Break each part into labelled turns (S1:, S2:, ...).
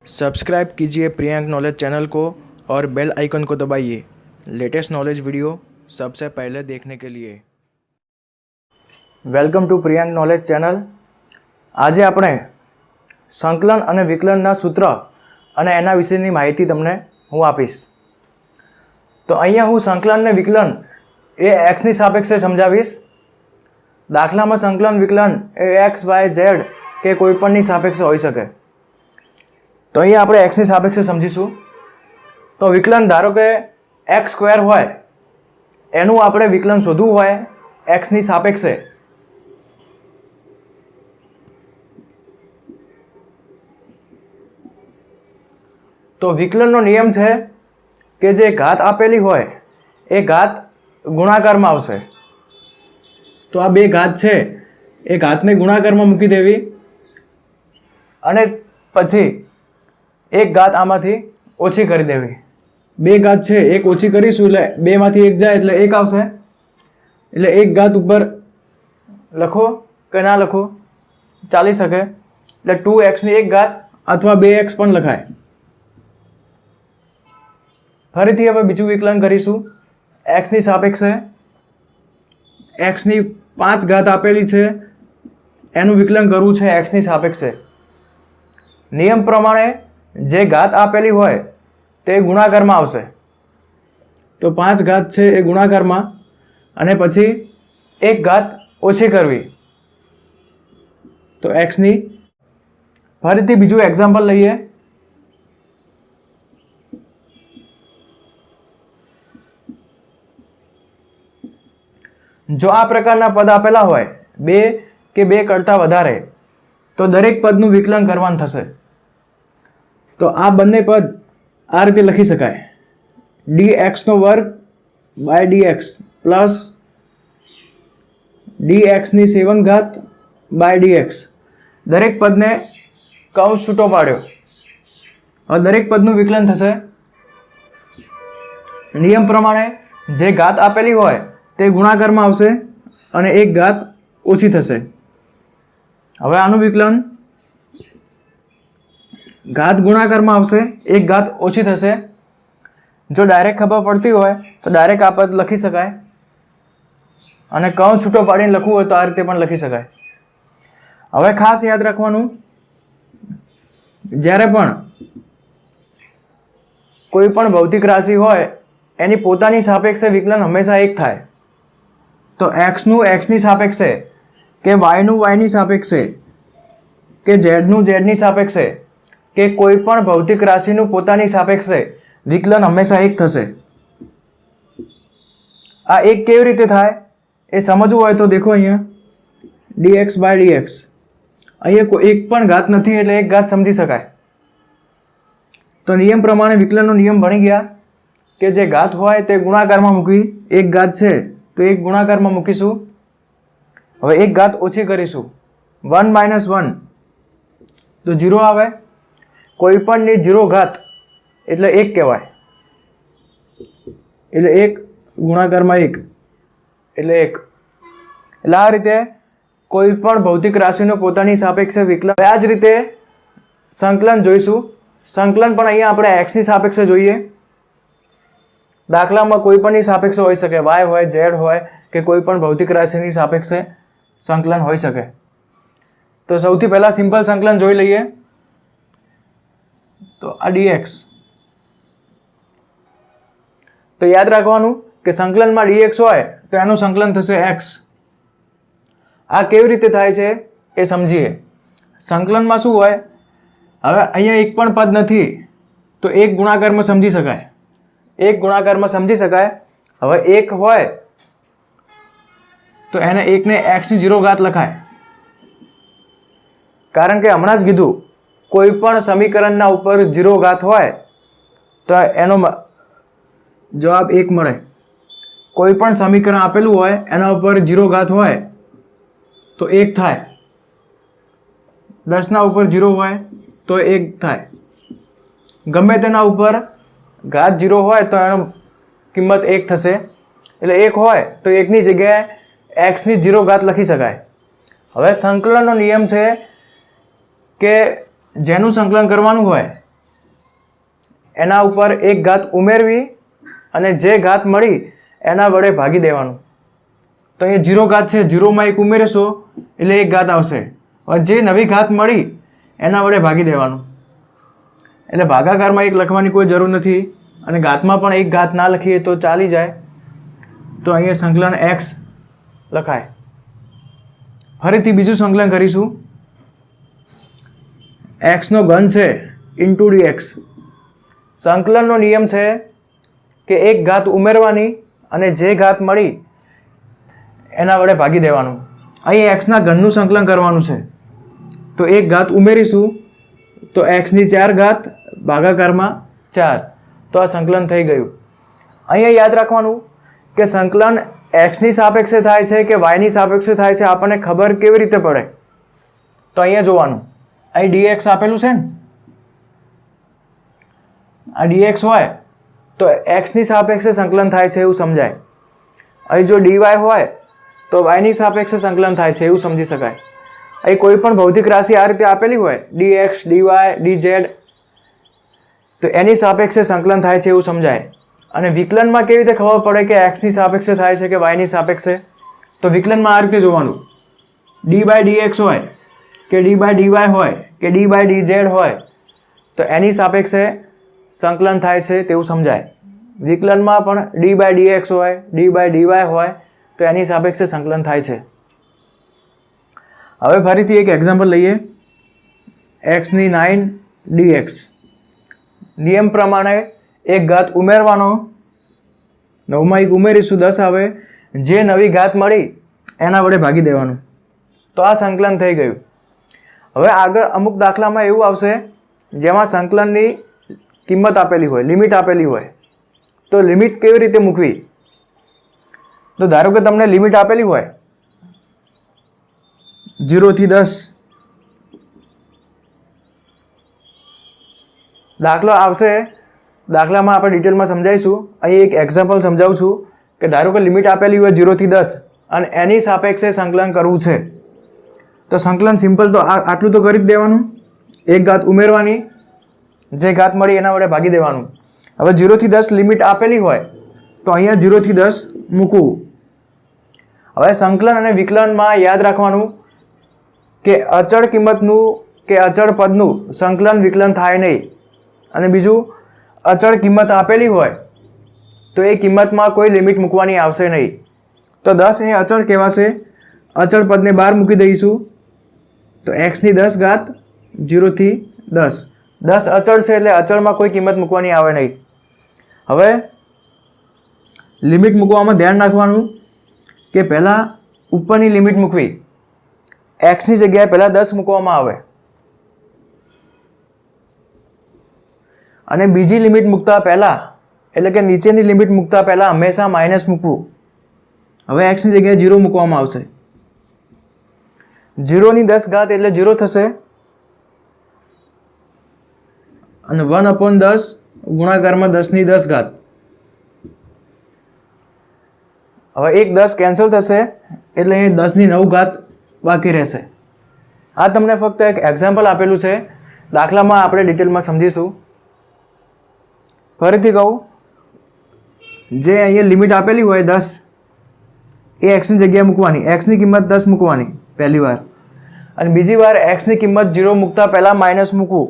S1: Subscribe कीजिए Priyank knowledge channel को और बेल आइकन को दबाइए लेटेस्ट नॉलेज वीडियो सबसे पहले देखने के लिए। Welcome to Priyank knowledge channel. આજે આપણે સંકલન અને વિકલનના સૂત્ર અને એના વિશેની માહિતી તમને હું આપીશ। તો અહીંયા હું સંકલન અને વિકલન એ એક્સની સાપેક્ષે સમજાવીશ। દાખલામાં સંકલન વિકલન એ એક્સ વાય ઝેડ કે કોઈપણની સાપેક્ષે હોઈ શકે। તો અહીંયા આપણે એક્સની સાપેક્ષે સમજીશું। તો વિકલન ધારો કે એક્સ સ્ક્વેર હોય, એનું આપણે વિકલન શોધવું હોય એક્સની સાપેક્ષે। તો વિકલનનો નિયમ છે કે જે ઘાત આપેલી હોય એ ઘાત ગુણાકારમાં આવશે। તો આ બે ઘાત છે એ ઘાતને ગુણાકારમાં મૂકી દેવી અને પછી એક ઘાત આમાંથી ઓછી કરી દેવી। બે ઘાત છે એક ઓછી કરીશું એટલે બેમાંથી એક જાય એટલે એક આવશે। એટલે એક ઘાત ઉપર લખો કે ના લખો ચાલી શકે, એટલે 2x ની એક ઘાત અથવા 2x પણ લખાય। ફરીથી હવે બીજું વિકલન કરીશું એક્સની સાપેક્ષે। એક્સની 5 ઘાત આપેલી છે, એનું વિકલન કરવું છે એક્સની સાપેક્ષે। નિયમ પ્રમાણે જે ઘાત આપેલી હોય તે ગુણાકારમાં આવશે। તો 5 ઘાત છે એ ગુણાકારમાં અને પછી એક ઘાત ઓછી કરવી। તો એક્સની ફરીથી બીજું એક્ઝામ્પલ લઈએ। જો આ પ્રકારના પદ આપેલા હોય 2 કે 2 કરતાં વધારે, તો દરેક પદનું વિકલન કરવાનું થશે। તો આ બંને પદ આ રીતે લખી શકાય, dx² by dx plus dx ની 7 ઘાત બાય dx। દરેક પદને કૌંસ છૂટો પાડ્યો। હવે દરેક પદનું વિકલન થશે। નિયમ પ્રમાણે જે ઘાત આપેલી હોય તે ગુણાકારમાં આવશે અને એક ઘાત ઓછી થશે। હવે આનું વિકલન ઘાત ગુણાકારમાં આવશે, એક ઘાત ઓછી થશે। જો ડાયરેક્ટ ખબર પડતી હોય તો ડાયરેક્ટ આ પદ લખી શકાય અને કૌંસ છૂટો પાડીને લખવું હોય તો આ રીતે પણ લખી શકાય। હવે ખાસ યાદ રાખવાનું, જ્યારે પણ કોઈ પણ ભૌતિક રાશિ હોય એની પોતાની સાપેક્ષે વિકલન હંમેશા એક થાય। તો એક્સનું એક્સની સાપેક્ષે કે વાયનું વાયની સાપેક્ષે કે ઝેડનું ઝેડની સાપેક્ષે કે કોઈ પણ ભૌતિક રાશિનું પોતાની સાપેક્ષે વિકલન હંમેશા એક થશે। આ એક કેવી રીતે થાય એ સમજવું હોય તો દેખો અહીંયા dx બાય dx, અહીંયા એક પણ ઘાત નથી એટલે એક ઘાત સમજી શકાય। તો નિયમ પ્રમાણે વિકલનનો નિયમ ભણી ગયા કે જે ઘાત હોય તે ગુણાકારમાં મૂકી, એક ઘાત છે તો એક ગુણાકારમાં મૂકીશું। હવે એક ઘાત ઓછી કરીશું, 1 - 1 તો 0 આવે। કોઈ પણની 0 ઘાત એટલે 1 કહેવાય, એટલે 1 ગુણાકારમાં 1 એટલે 1। એટલે આ રીતે કોઈ પણ ભૌતિક રાશિનો પોતાની સાપેક્ષે વિકલન। આ જ રીતે સંકલન જોઈશું। સંકલન પણ અહીંયા આપણે એક્સની સાપેક્ષે જોઈએ। દાખલામાં કોઈ પણની સાપેક્ષે હોઈ શકે, વાય હોય, ઝેડ હોય કે કોઈ પણ ભૌતિક રાશિની સાપેક્ષે સંકલન હોઈ શકે। તો સૌથી પહેલા સિમ્પલ સંકલન જોઈ લઈએ। તો આ dx, તો યાદ રાખવાનું કે સંકલનમાં dx હોય તો એનું સંકલન થશે x। આ કેવી રીતે થાય છે એ સમજીએ। સંકલનમાં શું હોય, હવે અહીંયા એક પણ પદ નથી તો એક ગુણાકારમાં સમજી શકાય, એક ગુણાકારમાં સમજી શકાય। હવે એક હોય તો એને એકને x ની 0 ઘાત લખાય, કારણ કે હમણાં જ કીધું કોઈ પણ સમીકરણના ઉપર 0 ઘાત હોય તો એનો જવાબ 1 મળે। કોઈ પણ સમીકરણ આપેલું હોય એના ઉપર 0 ઘાત હોય તો 1 થાય, 10ના ઉપર 0 હોય તો 1 થાય। ગમે તેના ઉપર ઘાત 0 હોય તો એનો કિંમત 1 થશે। એટલે 1 હોય તો 1ની જગ્યાએ x ની 0 ઘાત લખી શકાય। હવે સંકલનનો નિયમ છે કે જેનું સંકલન કરવાનું હોય એના ઉપર એક ઘાત ઉમેરવી અને જે ઘાત મળી એના વડે ભાગી દેવાનું. તો અહીંયા 0 ઘાત છે, 0માં 1 ઉમેરશો એટલે 1 ઘાત આવશે. હવે જે નવી ઘાત મળી એના વડે ભાગી દેવાનું. એટલે ભાગાકારમાં 1 લખવાની કોઈ જરૂર નથી અને ઘાતમાં પણ 1 ઘાત ના લખીએ તો ચાલી જાય. તો અહીંયા સંકલન x લખાય. ફરીથી બીજું સંકલન કરીશું. x નો ઘન છે ઇન્ટુ dx. સંકલનનો નિયમ છે કે 1 ઘાત ઉમેરવાની અને જે ઘાત મળી એના વડે ભાગી દેવાનું. અહીં x ના ઘનનું સંકલન કરવાનું છે. તો 1 ઘાત ઉમેરીશું તો x ની 4 ઘાત ભાગાકારમાં 4. તો આ સંકલન થઈ ગયું. અહીંયા યાદ રાખવાનું કે સંકલન x ની સાપેક્ષે થાય છે કે y ની સાપેક્ષે થાય છે આપણને ખબર કેવી રીતે પડે. તો અહીંયા જોવાનું, અહીં dx આપેલું છે ને, આ dx હોય તો x ની સાપેક્ષે સંકલન થાય છે એવું સમજાય. અહીં જો dy હોય તો y ની સાપેક્ષે સંકલન થાય છે એવું સમજી શકાય. અહીં કોઈ પણ ભૌતિક રાશિ આ રીતે આપેલી હોય dx dy dz તો એની સાપેક્ષે સંકલન થાય છે એવું સમજાય. અને વિકલનમાં કેવી રીતે ખબર પડે કે x ની સાપેક્ષે થાય છે કે y ની સાપેક્ષે? તો વિકલનમાં આ રીતે જોવાનું, d/dx હોય કે d/dy હોય કે d/dz હોય તો એની સાપેક્ષે સંકલન થાય છે તેવું સમજાય. વિકલનમાં પણ d/dx હોય d/dy હોય તો એની સાપેક્ષે સંકલન થાય છે. હવે ફરીથી એક એક્ઝામ્પલ લઈએ. x ની 9 dx. નિયમ પ્રમાણે 1 ઘાત ઉમેરવાનો, 9માં 1 ઉમેરીશું 10 આવે. જે નવી ઘાત મળી એના વડે ભાગી દેવાનું. તો આ સંકલન થઈ ગયું. હવે આગળ અમુક દાખલામાં એવું આવશે જેમાં સંકલનની કિંમત આપેલી હોય, લિમિટ આપેલી હોય. તો લિમિટ કેવી રીતે મૂકવી? તો ધારો કે તમને લિમિટ આપેલી હોય 0 થી 10. દાખલો આવશે, દાખલામાં આપણે ડિટેલમાં સમજાવીશું. અહીં એક એક્ઝામ્પલ સમજાવું છું કે ધારો કે લિમિટ આપેલી હોય 0 થી 10 અને એની સાપેક્ષે સંકલન કરવું છે. તો સંકલન સિમ્પલ તો આટલું તો કરી જ દેવાનું. 1 ઘાત ઉમેરવાની, જે ઘાત મળી એના વડે ભાગી દેવાનું. હવે 0 થી 10 લિમિટ આપેલી હોય તો અહીંયા 0 થી 10 મૂકવું. હવે સંકલન અને વિકલનમાં યાદ રાખવાનું કે અચળ કિંમતનું કે અચળ પદનું સંકલન વિકલન થાય નહીં. અને બીજું, અચળ કિંમત આપેલી હોય તો એ કિંમતમાં કોઈ લિમિટ મૂકવાની આવશે નહીં. તો 10 એ અચળ કહેવાશે. અચળ પદને બહાર મૂકી દઈશું તો x ની 10 ઘાત 0 થી 10. 10 અચળ છે એટલે અચળમાં કોઈ કિંમત મૂકવાની આવે નહીં. હવે લિમિટ મૂકવામાં ધ્યાન રાખવાનું કે પહેલાં ઉપરની લિમિટ મૂકવી. x ની જગ્યાએ પહેલાં 10 મૂકવામાં આવે અને બીજી લિમિટ મૂકતા પહેલાં એટલે કે નીચેની લિમિટ મૂકતા પહેલાં હંમેશા માઇનસ મૂકવું. હવે x ની જગ્યાએ 0 મૂકવામાં આવશે. 0 ની 10 ઘાત એટલે 0 થશે અને 1/10 ગુણાકારમાં 10 ની 10 ઘાત. હવે એક 10 કેન્સલ થશે એટલે અહીં 10 ની 9 ઘાત બાકી રહેશે. આ તમને ફક્ત એક એક્ઝામ્પલ આપેલું છે. દાખલામાં આપણે ડિટેલમાં સમજીશું. ફરીથી કહું, જે અહીંયા લિમિટ આપેલી હોય 10 એ x ની જગ્યાએ મૂકવાની. x ની કિંમત 10 મૂકવાની પહેલી વાર અને બીજી વાર x ની કિંમત 0 મૂકતા પહેલાં માઇનસ મૂકવું.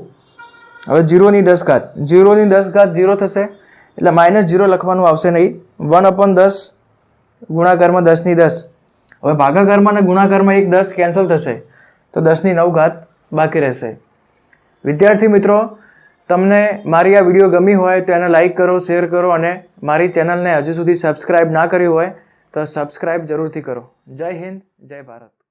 S1: હવે 0 ની 10 ઘાત, 0 ની 10 ઘાત 0 થશે એટલે -0 લખવાનું આવશે નહીં. 1/10 ગુણાકારમાં 10 ની 10. હવે ભાગાકારમાં અને ગુણાકારમાં એક 10 કેન્સલ થશે તો 10 ની 9 ઘાત બાકી રહેશે. વિદ્યાર્થી મિત્રો, તમને મારી આ વિડીયો ગમી હોય તો એને લાઇક કરો, શેર કરો અને મારી ચેનલને હજુ સુધી સબસ્ક્રાઈબ ના કરી હોય તો સબસ્ક્રાઈબ જરૂરથી કરો. જય હિન્દ, જય ભારત.